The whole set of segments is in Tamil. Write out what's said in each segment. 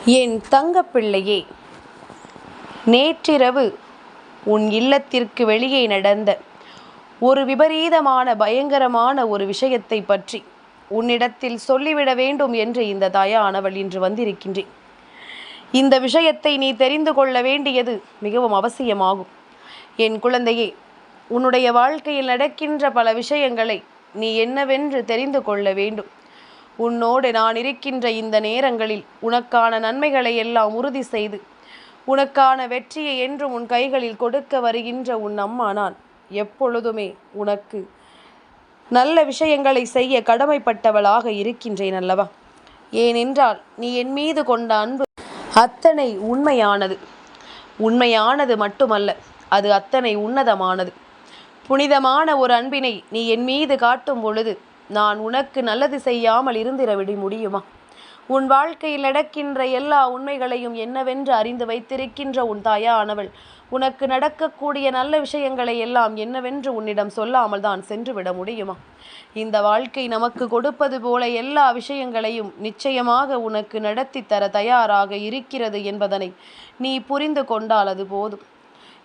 என் தங்கப்பிள்ளையே, நேற்றிரவு உன் இல்லத்திற்கு வெளியே நடந்த ஒரு விபரீதமான பயங்கரமான ஒரு விஷயத்தை பற்றி உன்னிடத்தில் சொல்லிவிட வேண்டும் என்று இந்த தாயானவள் இன்று வந்திருக்கின்றேன். இந்த விஷயத்தை நீ தெரிந்து கொள்ள வேண்டியது மிகவும் அவசியமாகும். என் குழந்தையே, உன்னுடைய வாழ்க்கையில் நடக்கின்ற பல விஷயங்களை நீ என்னவென்று தெரிந்து கொள்ள வேண்டும். உன்னோடு நான் இருக்கின்ற இந்த நேரங்களில் உனக்கான நன்மைகளை எல்லாம் உறுதி செய்து உனக்கான வெற்றியை என்றும் உன் கைகளில் கொடுக்க வருகின்ற உன் அம்மா நான் எப்பொழுதுமே உனக்கு நல்ல விஷயங்களை செய்ய கடமைப்பட்டவளாக இருக்கின்றேன் அல்லவா? ஏனென்றால் நீ என் மீது கொண்ட அன்பு அத்தனை உண்மையானது மட்டுமல்ல, அது அத்தனை உன்னதமானது. புனிதமான ஒரு அன்பினை நீ என் மீது காட்டும் பொழுது நான் உனக்கு நல்லது செய்யாமல் இருந்திட முடியுமா? உன் வாழ்க்கையில் நடக்கின்ற எல்லா உண்மைகளையும் என்னவென்று அறிந்து வைத்திருக்கின்ற உன் தாயானவள் உனக்கு நடக்கக்கூடிய நல்ல விஷயங்களை எல்லாம் என்னவென்று உன்னிடம் சொல்லாமல் தான் சென்றுவிட முடியுமா? இந்த வாழ்க்கை நமக்கு கொடுப்பது போல எல்லா விஷயங்களையும் நிச்சயமாக உனக்கு நடத்தி தர தயாராக இருக்கிறது என்பதனை நீ புரிந்து கொண்டால் அது போதும்.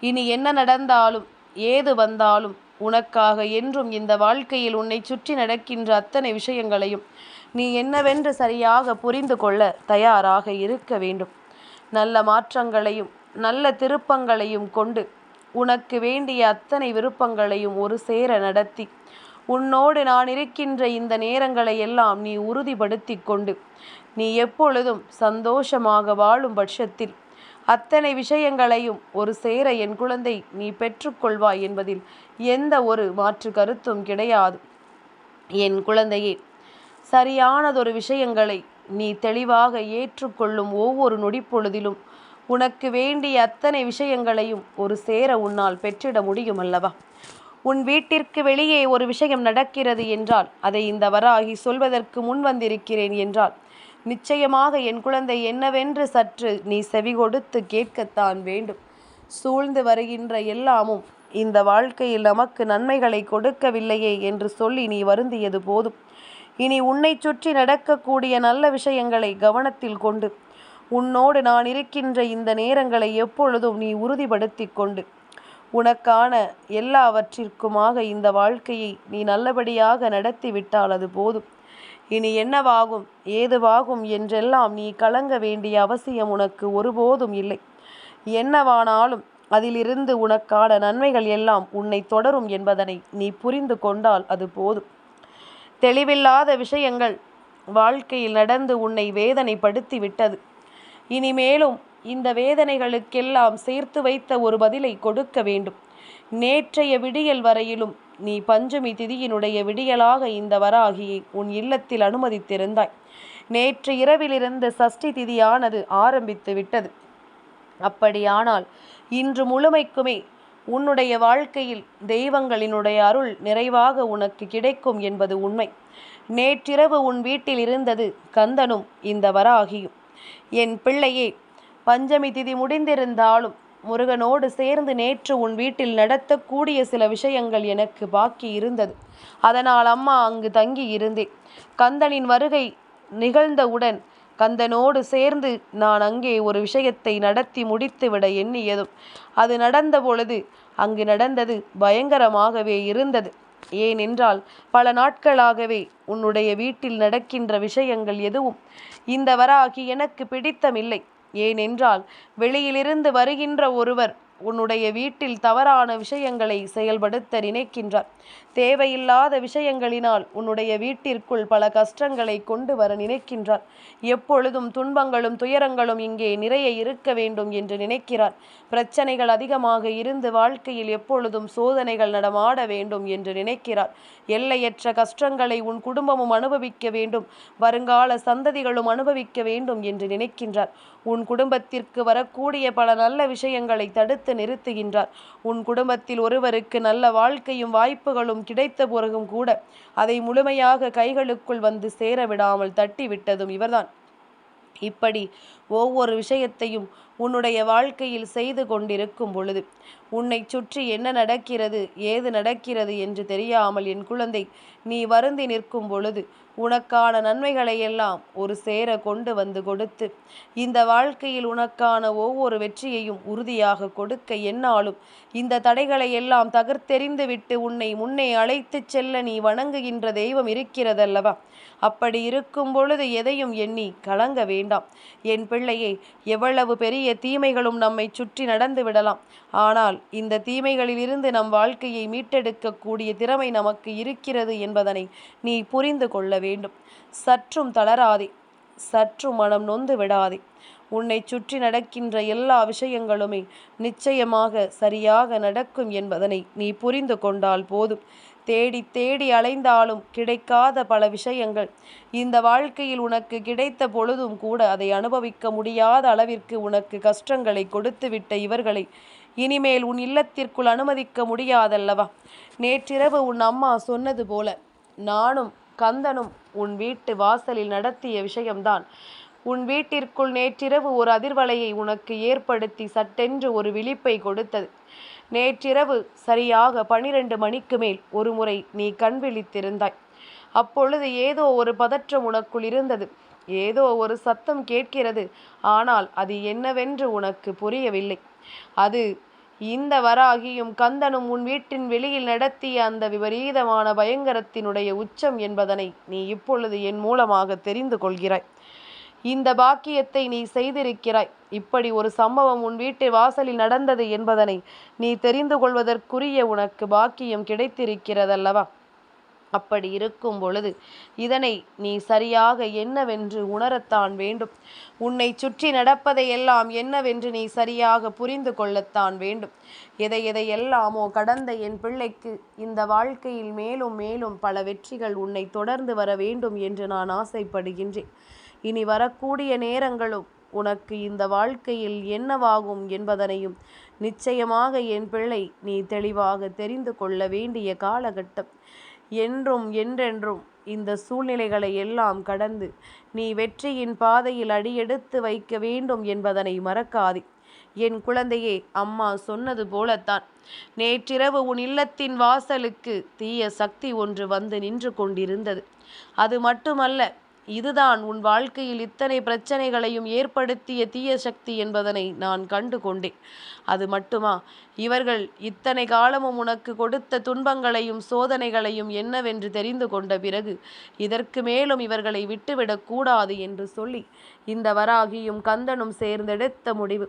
இனி என்ன நடந்தாலும் ஏது வந்தாலும் உனக்காக என்றும் இந்த வாழ்க்கையில் உன்னை சுற்றி நடக்கின்ற அத்தனை விஷயங்களையும் நீ என்னவென்று சரியாக புரிந்து கொள்ள தயாராக இருக்க வேண்டும். நல்ல மாற்றங்களையும் நல்ல திருப்பங்களையும் கொண்டு உனக்கு வேண்டிய அத்தனை விருப்பங்களையும் ஒரு சேர நடத்தி உன்னோடு நான் இருக்கின்ற இந்த நேரங்களை எல்லாம் நீ உறுதிப்படுத்தி கொண்டு நீ எப்பொழுதும் சந்தோஷமாக வாழும் பட்சத்தில் அத்தனை விஷயங்களையும் ஒரு சேர என் குழந்தை நீ பெற்றுக்கொள்வாய் என்பதில் எந்த ஒரு மாற்று கருத்தும் கிடையாது. என் குழந்தையே, சரியானதொரு விஷயங்களை நீ தெளிவாக ஏற்றுக்கொள்ளும் ஒவ்வொரு நொடிப்பொழுதிலும் உனக்கு வேண்டிய அத்தனை விஷயங்களையும் ஒரு சேர உன்னால் பெற்றிட முடியும் அல்லவா? உன் வீட்டிற்கு வெளியே ஒரு விஷயம் நடக்கிறது என்றால் அதை இந்த வராகி சொல்வதற்கு முன் வந்திருக்கிறேன் என்றால் நிச்சயமாக என் குழந்தை என்னவென்று சற்று நீ செவி கொடுத்து கேட்கத்தான் வேண்டும். சூழ்ந்து வருகின்ற எல்லாமும் இந்த வாழ்க்கையில் நமக்கு நன்மைகளை கொடுக்கவில்லையே என்று சொல்லி நீ வருந்தியது போதும். இனி உன்னை சுற்றி நடக்கக்கூடிய நல்ல விஷயங்களை கவனத்தில் கொண்டு உன்னோடு நான் இருக்கின்ற இந்த நேரங்களை எப்பொழுதும் நீ உறுதிப்படுத்தி கொண்டு உனக்கான எல்லாவற்றிற்குமாக இந்த வாழ்க்கையை நீ நல்லபடியாக நடத்தி விட்டால் அது போதும். இனி என்னவாகும் ஏதுவாகும் என்றெல்லாம் நீ கலங்க வேண்டிய அவசியம் உனக்கு ஒருபோதும் இல்லை. என்னவானாலும் அதிலிருந்து உனக்கான நன்மைகள் எல்லாம் உன்னை தொடரும் என்பதனை நீ புரிந்து கொண்டால் அது போதும். தெளிவில்லாத விஷயங்கள் வாழ்க்கையில் நடந்து உன்னை வேதனைப்படுத்தி விட்டது. இனிமேலும் இந்த வேதனைகளுக்கெல்லாம் சேர்த்து வைத்த ஒரு பதிலை கொடுக்க வேண்டும். நேற்றைய விடியல் வரையிலும் நீ பஞ்சமி திதியினுடைய விடியலாக இந்த வராகியை உன் இல்லத்தில் அனுமதித்திருந்தாய். நேற்று இரவிலிருந்து சஷ்டி திதியானது ஆரம்பித்து விட்டது. அப்படியானால் இன்று முழுமைக்குமே உன்னுடைய வாழ்க்கையில் தெய்வங்களினுடைய அருள் நிறைவாக உனக்கு கிடைக்கும் என்பது உண்மை. நேற்றிரவு உன் வீட்டில் இருந்தது கந்தனும் இந்த வராகியும். என் பிள்ளையே, பஞ்சமி திதி முடிந்திருந்தாலும் முருகனோடு சேர்ந்து நேற்று உன் வீட்டில் நடத்தக்கூடிய சில விஷயங்கள் எனக்கு பாக்கி இருந்தது. அதனால் அம்மா அங்கு தங்கி இருந்தேன். கந்தனின் வருகை நிகழ்ந்தவுடன் கந்தனோடு சேர்ந்து நான் அங்கே ஒரு விஷயத்தை நடத்தி முடித்துவிட எண்ணியதும் அது நடந்த பொழுது அங்கு நடந்தது பயங்கரமாகவே இருந்தது. ஏனென்றால் பல நாட்களாகவே உன்னுடைய வீட்டில் நடக்கின்ற விஷயங்கள் எதுவும் இந்த வராகி எனக்கு பிடித்தமில்லை. ஏனென்றால் வெளியிலிருந்து வருகின்ற ஒருவர் உன்னுடைய வீட்டில் தவறான விஷயங்களை செயல்படுத்த நினைக்கின்றார். தேவையில்லாத விஷயங்களினால் உன்னுடைய வீட்டிற்குள் பல கஷ்டங்களை கொண்டு வர நினைக்கின்றார். எப்பொழுதும் துன்பங்களும் துயரங்களும் இங்கே நிறைய இருக்க வேண்டும் என்று நினைக்கிறார். பிரச்சனைகள் அதிகமாக இருந்து வாழ்க்கையில் எப்பொழுதும் சோதனைகள் நடமாட வேண்டும் என்று நினைக்கிறார். எல்லையற்ற கஷ்டங்களை உன் குடும்பமும் அனுபவிக்க வேண்டும், வருங்கால சந்ததிகளும் அனுபவிக்க வேண்டும் என்று நினைக்கின்றார். உன் குடும்பத்திற்கு வரக்கூடிய பல நல்ல விஷயங்களை தடுத்து நிறுத்துகின்றார். உன் குடும்பத்தில் ஒருவருக்கு நல்ல வாழ்க்கையும் வாய்ப்புகளும் கிடைத்த பிறகும் கூட அதை முழுமையாக கைகளுக்குள் வந்து சேர விடாமல் தட்டி விட்டதும் இவர்தான். இப்படி ஒவ்வொரு விஷயத்தையும் உன்னுடைய வாழ்க்கையில் செய்து கொண்டிருக்கும் பொழுது உன்னை சுற்றி என்ன நடக்கிறது ஏது நடக்கிறது என்று தெரியாமல் என் குழந்தை நீ வருந்தி நிற்கும் பொழுது உனக்கான நன்மைகளை எல்லாம் ஒரு சேர கொண்டு வந்து கொடுத்து இந்த வாழ்க்கையில் உனக்கான ஒவ்வொரு வெற்றியையும் உறுதியாக கொடுக்க என்னாலும் இந்த தடைகளை எல்லாம் தகர்த்தெறிந்து விட்டு உன்னை முன்னே அழைத்து செல்ல நீ வணங்குகின்ற தெய்வம் இருக்கிறதல்லவா? அப்படி இருக்கும் பொழுது எதையும் எண்ணி கலங்க வேண்டாம் என் பிள்ளையே. எவ்வளவு பெரிய தீமைகளும் நம்மை சுற்றி நடந்து விடலாம், ஆனால் இந்த தீமைகளிலிருந்து நம் வாழ்க்கையை மீட்டெடுக்கக்கூடிய திறமை நமக்கு இருக்கிறது என்பதனை நீ புரிந்து கொள்ள வேண்டும். சற்றும் தளராதே, சற்றும் மனம் நொந்து விடாதே. உன்னை சுற்றி நடக்கின்ற எல்லா விஷயங்களுமே நிச்சயமாக சரியாக நடக்கும் என்பதனை நீ புரிந்து கொண்டால் போதும். தேடி தேடி அலைந்தாலும் கிடைக்காத பல விஷயங்கள் இந்த வாழ்க்கையில் உனக்கு கிடைத்த பொழுதும் கூட அதை அனுபவிக்க முடியாத அளவிற்கு உனக்கு கஷ்டங்களை கொடுத்துவிட்ட இவர்களை இனிமேல் உன் இல்லத்திற்குள் அனுமதிக்க முடியாதல்லவா? நேற்றிரவு உன் அம்மா சொன்னது போல நானும் கந்தனும் உன் வீட்டு வாசலில் நடத்திய விஷயம்தான் உன் வீட்டிற்குள் நேற்றிரவு ஒரு அதிர்வலையை உனக்கு ஏற்படுத்தி சட்டென்று ஒரு விழிப்பை கொடுத்தது. நேற்றிரவு சரியாக 12 மணிக்கு மேல் ஒரு முறை நீ கண் விழித்திருந்தாய். அப்பொழுது ஏதோ ஒரு பதற்றம் உனக்குள் இருந்தது. ஏதோ ஒரு சத்தம் கேட்கிறது, ஆனால் அது என்னவென்று உனக்கு புரியவில்லை. அது இந்த வராகியும் கந்தனும் உன் வீட்டின் வெளியில் நடத்திய அந்த விபரீதமான பயங்கரத்தினுடைய உச்சம் என்பதனை நீ இப்பொழுது என் மூலமாக தெரிந்து கொள்கிறாய். இந்த பாக்கியத்தை நீ செய்திருக்கிறாய். இப்படி ஒரு சம்பவம் உன் வீட்டு வாசலில் நடந்தது என்பதனை நீ தெரிந்து கொள்வதற்குரிய உனக்கு பாக்கியம் கிடைத்திருக்கிறதல்லவா? அப்படி இருக்கும் பொழுது இதனை நீ சரியாக என்னவென்று உணரத்தான் வேண்டும். உன்னை சுற்றி நடப்பதையெல்லாம் என்னவென்று நீ சரியாக புரிந்து கொள்ளத்தான் வேண்டும். எதையெல்லாமோ கடந்த என் பிள்ளைக்கு இந்த வாழ்க்கையில் மேலும் மேலும் பல வெற்றிகள் உன்னை தொடர்ந்து வர வேண்டும் என்று நான் ஆசைப்படுகின்றேன். இனி வரக்கூடிய நேரங்களும் உனக்கு இந்த வாழ்க்கையில் என்னவாகும் என்பதனையும் நிச்சயமாக என் பிள்ளை நீ தெளிவாக தெரிந்து கொள்ள வேண்டிய காலகட்டம். என்றும் என்றென்றும் இந்த சூழ்நிலைகளை எல்லாம் கடந்து நீ வெற்றியின் பாதையில் அடியெடுத்து வைக்க வேண்டும் என்பதனை மறக்காதே. என் குழந்தையே, அம்மா சொன்னது போலத்தான் நேற்றிரவு உன் இல்லத்தின் வாசலுக்கு தீய சக்தி ஒன்று வந்து நின்று கொண்டிருந்தது. அது மட்டுமல்ல, இதுதான் உன் வாழ்க்கையில் இத்தனை பிரச்சனைகளையும் ஏற்படுத்திய தீய சக்தி என்பதனை நான் கண்டு கொண்டேன். அது மட்டுமா, இவர்கள் இத்தனை காலமும் உனக்கு கொடுத்த துன்பங்களையும் சோதனைகளையும் என்னவென்று தெரிந்து கொண்ட பிறகு இதற்கு மேலும் இவர்களை விட்டுவிடக் கூடாது என்று சொல்லி இந்த வராகியும் கந்தனும் சேர்ந்தெடுத்த முடிவு.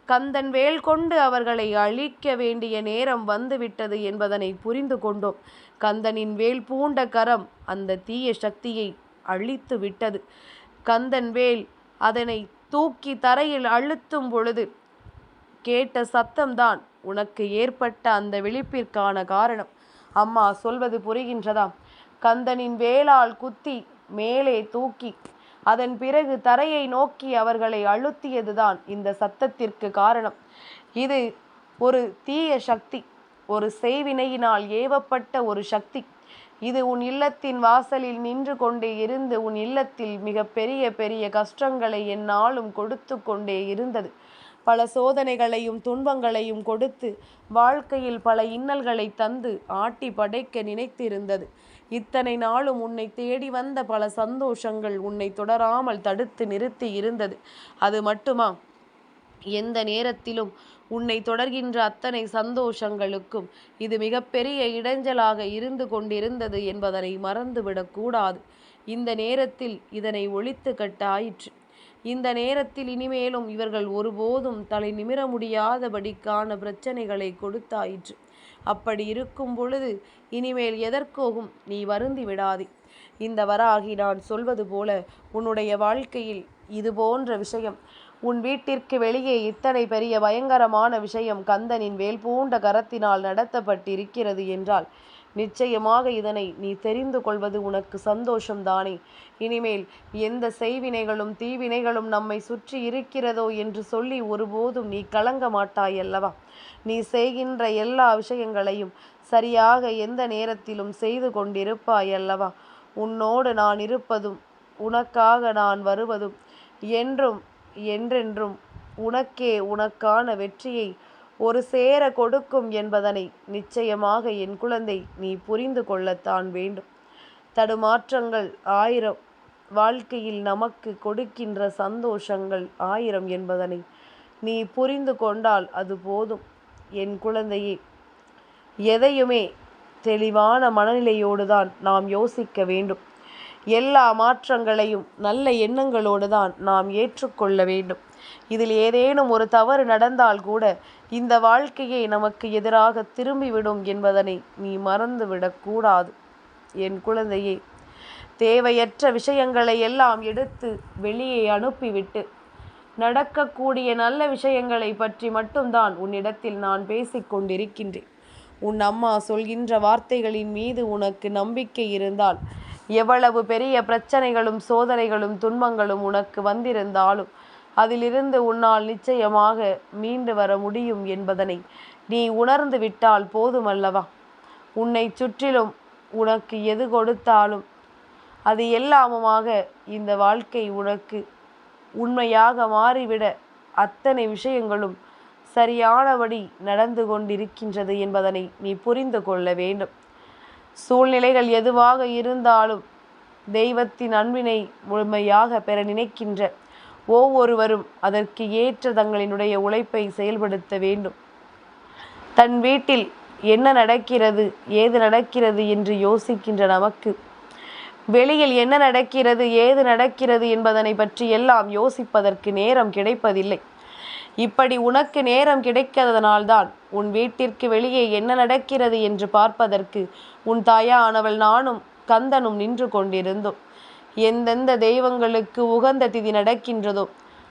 கந்தன் வேல் கொண்டு அவர்களை அழிக்க வேண்டிய நேரம் வந்துவிட்டது என்பதனை புரிந்து கொண்டோம். கந்தனின் வேல் பூண்ட கரம் அந்த தீய சக்தியை அழித்து விட்டது. கந்தன் வேல் அதனை தூக்கி தரையில் அழுத்தும் பொழுது கேட்ட சத்தம்தான் உனக்கு ஏற்பட்ட அந்த விழிப்பிற்கான காரணம். அம்மா சொல்வது புரிகின்றதா? கந்தனின் வேலால் குத்தி மேலே தூக்கி அதன் பிறகு தரையை நோக்கி அவர்களை அழுத்தியதுதான் இந்த சத்தத்திற்கு காரணம். இது ஒரு தீய சக்தி, ஒரு செய்வினையினால் ஏவப்பட்ட ஒரு சக்தி. இது உன் இல்லத்தின் வாசலில் நின்று கொண்டே இருந்து உன் இல்லத்தில் மிக பெரிய பெரிய கஷ்டங்களை எந்நாளும் கொடுத்து கொண்டே இருந்தது. பல சோதனைகளையும் துன்பங்களையும் கொடுத்து வாழ்க்கையில் பல இன்னல்களை தந்து ஆட்டி படைக்க நினைத்திருந்தது. இத்தனை நாளும் உன்னை தேடி வந்த பல சந்தோஷங்கள் உன்னை தொடராமல் தடுத்து நிறுத்தி இருந்தது. அது மட்டுமா, எந்த நேரத்திலும் உன்னை தொடர்கின்ற அத்தனை சந்தோஷங்களுக்கும் இது மிகப்பெரிய இடைஞ்சலாக இருந்து கொண்டிருந்தது என்பதனை மறந்துவிடக்கூடாது. இந்த நேரத்தில் இதனை ஒழித்து கட்ட ஆயிற்று. இந்த நேரத்தில் இனிமேலும் இவர்கள் ஒருபோதும் தலை நிமிர முடியாதபடிக்கான பிரச்சனைகளை கொடுத்தாயிற்று. அப்படி இருக்கும் பொழுது இனிமேல் எதற்கோகும் நீ வருந்தி விடாதே. இந்த வராகி நான் சொல்வது போல உன்னுடைய வாழ்க்கையில் இது போன்ற விஷயம், உன் வீட்டிற்கு வெளியே இத்தனை பெரிய பயங்கரமான விஷயம் கந்தனின் வேல் பூண்ட கரத்தினால் நடத்தப்பட்டிருக்கிறது என்றால் நிச்சயமாக இதனை நீ தெரிந்து கொள்வது உனக்கு சந்தோஷம்தானே? இனிமேல் எந்த செய்வினைகளும் தீவினைகளும் நம்மை சுற்றி இருக்கிறதோ என்று சொல்லி ஒருபோதும் நீ கலங்க மாட்டாயல்லவா? நீ செய்கின்ற எல்லா விஷயங்களையும் சரியாக எந்த நேரத்திலும் செய்து கொண்டிருப்பாயல்லவா? உன்னோடு நான் இருப்பதும் உனக்காக நான் வருவதும் என்றும் என்றென்றும் உனக்கே உனக்கான வெற்றியை ஒரு சேர கொடுக்கும் என்பதனை நிச்சயமாக என் குழந்தை நீ புரிந்து கொள்ளத்தான் வேண்டும். தடுமாற்றங்கள் 1000, வாழ்க்கையில் நமக்கு கொடுக்கின்ற சந்தோஷங்கள் 1000 என்பதனை நீ புரிந்து கொண்டால் அது போதும். என் குழந்தையே, எதையுமே தெளிவான மனநிலையோடு தான் நாம் யோசிக்க வேண்டும். எல்லா மாற்றங்களையும் நல்ல எண்ணங்களோடு தான் நாம் ஏற்றுக்கொள்ள வேண்டும். இதில் ஏதேனும் ஒரு தவறு நடந்தால் கூட இந்த வாழ்க்கையை நமக்கு எதிராக திரும்பிவிடும் என்பதனை நீ மறந்துவிடக்கூடாது. என் குழந்தையே, தேவையற்ற விஷயங்களை எல்லாம் எடுத்து வெளியே அனுப்பிவிட்டு நடக்கக்கூடிய நல்ல விஷயங்களை பற்றி மட்டும்தான் உன்னிடத்தில் நான் பேசிக்கொண்டிருக்கின்றேன். உன் அம்மா சொல்கின்ற வார்த்தைகளின் மீது உனக்கு நம்பிக்கை இருந்தால் எவ்வளவு பெரிய பிரச்சனைகளும் சோதனைகளும் துன்பங்களும் உனக்கு வந்திருந்தாலும் அதிலிருந்து உன்னால் நிச்சயமாக மீண்டு வர முடியும் என்பதனை நீ உணர்ந்து விட்டால் போதுமல்லவா? உன்னை சுற்றிலும் உனக்கு எது கொடுத்தாலும் அது எல்லாமுமாக இந்த வாழ்க்கை உனக்கு உண்மையாக மாறிவிட அத்தனை விஷயங்களும் சரியானபடி நடந்து கொண்டிருக்கின்றது என்பதனை நீ புரிந்து கொள்ள வேண்டும். சூழ்நிலைகள் எதுவாக இருந்தாலும் தெய்வத்தின் அன்பினை முழுமையாக பெற நினைக்கின்ற ஒவ்வொருவரும் அதற்கு ஏற்ற தங்களினுடைய உழைப்பை செயல்படுத்த வேண்டும். தன் வீட்டில் என்ன நடக்கிறது, ஏது நடக்கிறது என்று யோசிக்கின்ற நமக்கு வெளியில் என்ன நடக்கிறது, ஏது நடக்கிறது என்பதனை பற்றி எல்லாம் யோசிப்பதற்கு நேரம் கிடைப்பதில்லை. இப்படி உனக்கு நேரம் கிடைக்காததனால்தான் உன் வீட்டிற்கு வெளியே என்ன நடக்கிறது என்று பார்ப்பதற்கு உன் தாயானவள் நானும் கந்தனும் நின்று கொண்டிருந்தோம். எந்தெந்த தெய்வங்களுக்கு உகந்த திதி நடக்கின்றதோ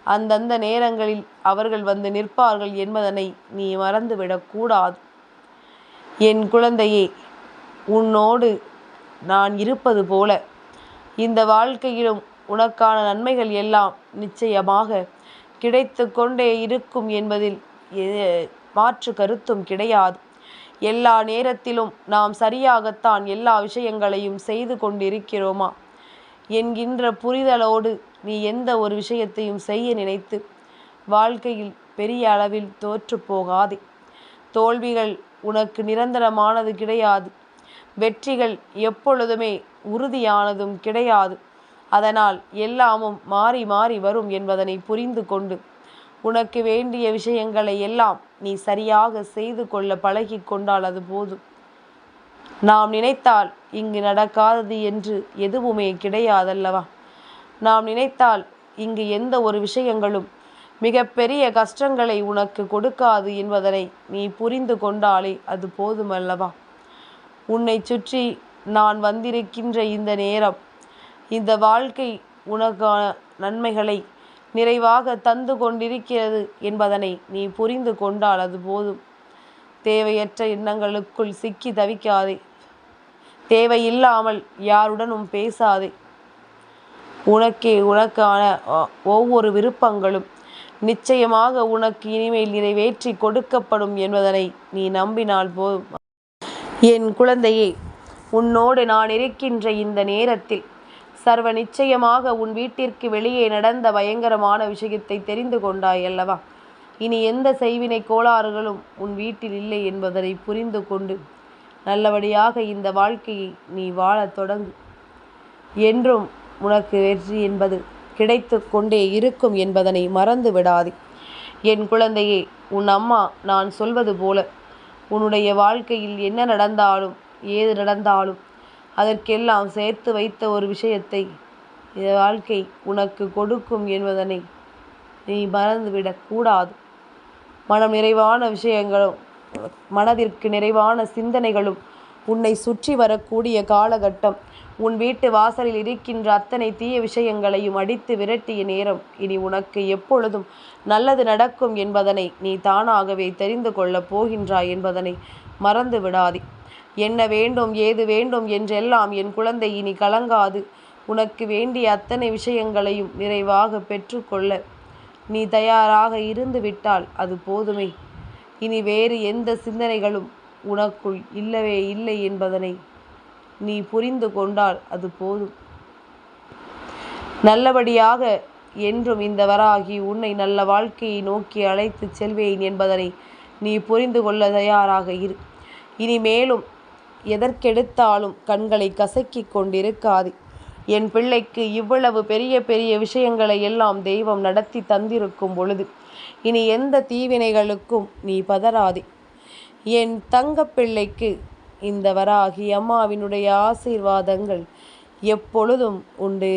அந்தந்த நேரங்களில் அவர்கள் வந்து நிற்பார்கள் என்பதனை நீ மறந்துவிடக்கூடாது. என் குழந்தையே, உன்னோடு நான் இருப்பது போல இந்த வாழ்க்கையிலும் உனக்கான நன்மைகள் எல்லாம் நிச்சயமாக கிடைத்து கொண்டே இருக்கும் என்பதில் மாற்று கருத்தும் கிடையாது. எல்லா நேரத்திலும் நாம் சரியாகத்தான் எல்லா விஷயங்களையும் செய்து கொண்டிருக்கிறோமா என்கின்ற புரிதலோடு நீ எந்த ஒரு விஷயத்தையும் செய்ய நினைத்து வாழ்க்கையில் பெரிய அளவில் தோற்று போகாதே. தோல்விகள் உனக்கு நிரந்தரமானது கிடையாது. வெற்றிகள் எப்பொழுதுமே உறுதியானதும் கிடையாது. அதனால் எல்லாமும் மாறி மாறி வரும் என்பதனை புரிந்து கொண்டு உனக்கு வேண்டிய விஷயங்களை எல்லாம் நீ சரியாக செய்து கொள்ள பழகி கொண்டால் அது போதும். நாம் நினைத்தால் இங்கு நடக்காதது என்று எதுவுமே கிடையாதல்லவா? நாம் நினைத்தால் இங்கு எந்த ஒரு விஷயங்களும் மிக பெரிய கஷ்டங்களை உனக்கு கொடுக்காது என்பதனை நீ புரிந்து கொண்டாலே அது போதுமல்லவா? உன்னை சுற்றி நான் வந்திருக்கின்ற இந்த நேரம், இந்த வாழ்க்கை உனக்கான நன்மைகளை நிறைவாக தந்து கொண்டிருக்கிறது என்பதனை நீ புரிந்து கொண்டால் அது போதும். தேவையற்ற எண்ணங்களுக்குள் சிக்கி தவிக்காதே. தேவையில்லாமல் யாருடனும் பேசாதே. உனக்கான ஒவ்வொரு விருப்பங்களும் நிச்சயமாக உனக்கு இனிமேல் நிறைவேற்றி கொடுக்கப்படும் என்பதனை நீ நம்பினால் போதும். என் குழந்தையே, உன்னோடு நான் இருக்கின்ற இந்த நேரத்தில் சர்வ நிச்சயமாக உன் வீட்டிற்கு வெளியே நடந்த பயங்கரமான விஷயத்தை தெரிந்து கொண்டாய் அல்லவா? இனி எந்த செய்வினை கோளாறுகளும் உன் வீட்டில் இல்லை என்பதனை புரிந்து கொண்டு நல்லபடியாக இந்த வாழ்க்கையை நீ வாழத் தொடங்கு. என்றும் உனக்கு வெற்றி என்பது கிடைத்து கொண்டே இருக்கும் என்பதனை மறந்து விடாதே. என் குழந்தையே, உன் அம்மா நான் சொல்வது போல உன்னுடைய வாழ்க்கையில் என்ன நடந்தாலும் ஏது நடந்தாலும் அதற்கெல்லாம் சேர்த்து வைத்த ஒரு விஷயத்தை இந்த வாழ்க்கை உனக்கு கொடுக்கும் என்பதனை நீ மறந்துவிடக்கூடாது. மனம் நிறைவான விஷயங்களும் மனதிற்கு நிறைவான சிந்தனைகளும் உன்னை சுற்றி வரக்கூடிய காலகட்டம், உன் வீட்டு வாசலில் இருக்கின்ற அத்தனை தீய விஷயங்களையும் அடித்து விரட்டிய நேரம் இனி உனக்கு எப்பொழுதும் நல்லது நடக்கும் என்பதனை நீ தானாகவே தெரிந்து கொள்ளப் போகின்றாய் என்பதனை மறந்து விடாதே. என்ன வேண்டும் ஏது வேண்டும் என்றெல்லாம் என் குழந்தை இனி கலங்காது. உனக்கு வேண்டிய அத்தனை விஷயங்களையும் நிறைவாக பெற்றுக்கொள்ள நீ தயாராக இருந்து விட்டால் அது போதுமே. இனி வேறு எந்த சிந்தனைகளும் உனக்குள் இல்லவே இல்லை என்பதனை நீ புரிந்து கொண்டால் அது போதும். நல்லபடியாக என்றும் இந்த வராகி உன்னை நல்ல வாழ்க்கையை நோக்கி அழைத்து செல்வேன் என்பதனை நீ புரிந்து கொள்ள தயாராக இரு. இனிமேலும் எதற்கெடுத்தாலும் கண்களை கசக்கிக் கொண்டிருக்காது. என் பிள்ளைக்கு இவ்வளவு பெரிய பெரிய விஷயங்களை எல்லாம் தெய்வம் நடத்தி தந்திருக்கும் பொழுது இனி எந்த தீவினைகளுக்கும் நீ பதறாதே. என் தங்க பிள்ளைக்கு இந்த வராகி அம்மாவினுடைய ஆசீர்வாதங்கள் எப்பொழுதும் உண்டு.